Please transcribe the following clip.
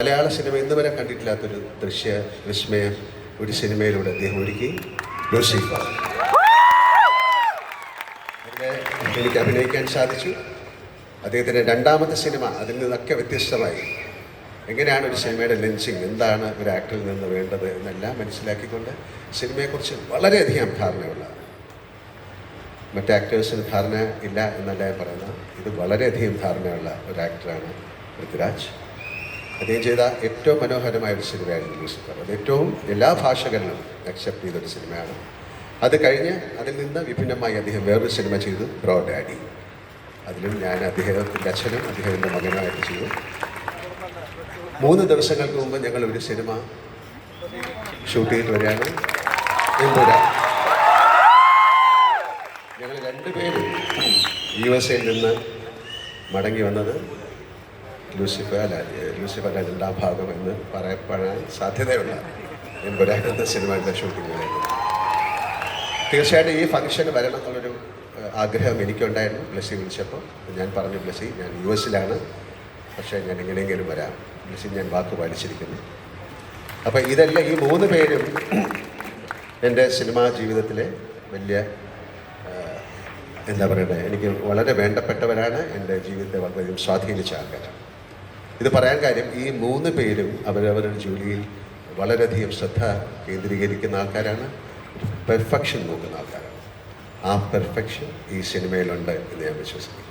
മലയാള cinema ഇന്ന് വരെ കണ്ടിട്ടില്ലാത്തൊരു വിസ്മയം ഒരു സിനിമയിലൂടെ അദ്ദേഹം ഒരുക്കി ലൂസിഫർ. അതിനെ എനിക്ക് അഭിനയിക്കാൻ സാധിച്ചു. അദ്ദേഹത്തിൻ്റെ രണ്ടാമത്തെ സിനിമ അതിൽ നിന്നൊക്കെ വ്യത്യസ്തമായി എങ്ങനെയാണ് ഒരു സിനിമയുടെ ലെൻസിങ്, എന്താണ് ഒരു ആക്ടറിൽ നിന്ന് വേണ്ടത് എന്നെല്ലാം മനസ്സിലാക്കിക്കൊണ്ട് സിനിമയെക്കുറിച്ച് വളരെയധികം ധാരണയുള്ള, മറ്റ് ആക്ടേഴ്സിന് ധാരണ ഇല്ല എന്നല്ല ഞാൻ പറയുന്നത്, ഇത് വളരെയധികം ധാരണയുള്ള ഒരു ആക്ടറാണ് പൃഥ്വിരാജ്. അദ്ദേഹം ചെയ്ത ഏറ്റവും മനോഹരമായ ഒരു സിനിമയായിരുന്നു ലൂസിഫർ. അത് ഏറ്റവും എല്ലാ ഭാഷകളിലും അക്സെപ്റ്റ് ചെയ്തൊരു സിനിമയാണ്. അത് കഴിഞ്ഞ് അതിൽ നിന്ന് വിഭിന്നമായി അദ്ദേഹം വേറൊരു സിനിമ ചെയ്തു, ബ്രോ ഡാഡി. അതിലും ഞാൻ അദ്ദേഹത്തിൻ്റെ അച്ഛനും അദ്ദേഹത്തിൻ്റെ മകനുമായിട്ട് ചെയ്തു. 3 ദിവസങ്ങൾക്ക് മുമ്പ് ഞങ്ങൾ ഒരു സിനിമ ഷൂട്ട് ചെയ്തിട്ട് വരികയാണ്, എമ്പുരാൻ. ഞങ്ങൾ 2 പേരും USA നിന്ന് മടങ്ങി വന്നത് ലൂസിഫറിൻ്റെ 2ാം ഭാഗം എന്ന് പറയപ്പെടാൻ സാധ്യതയുള്ള എമ്പുരാൻ എന്ന സിനിമയുടെ ഷൂട്ടിങ്ങിലായിരുന്നു. തീർച്ചയായിട്ടും ഈ ഫംഗ്ഷന് വരണം എന്നുള്ളൊരു ആഗ്രഹം എനിക്കുണ്ടായിരുന്നു. ബ്ലെസ്സി വിളിച്ചപ്പോൾ ഞാൻ പറഞ്ഞു, ബ്ലെസ്സി ഞാൻ US-ലാണ്, പക്ഷേ ഞാൻ എങ്ങനെയെങ്കിലും വരാം. ബ്ലെസ്സി ഞാൻ വാക്ക് പാലിച്ചിരിക്കുന്നു. അപ്പോൾ ഇതെല്ലാം ഈ 3 പേരും എൻ്റെ സിനിമാ ജീവിതത്തിലെ വലിയ എന്താ പറയുന്നത്, എനിക്ക് വളരെ വേണ്ടപ്പെട്ടവരാണ്. എൻ്റെ ജീവിതത്തെ വളരെയധികം സ്വാധീനിച്ച ആൾക്കാരാണ്. ഇത് പറയാൻ കാര്യം, ഈ 3 പേരും അവരവരുടെ ജോലിയിൽ വളരെയധികം ശ്രദ്ധ കേന്ദ്രീകരിക്കുന്ന ആൾക്കാരാണ്, പെർഫെക്ഷൻ നോക്കുന്ന ആൾക്കാരാണ്. ആ പെർഫെക്ഷൻ ഈ സിനിമയിലുണ്ട് എന്ന് ഞാൻ വിശ്വസിക്കുന്നു.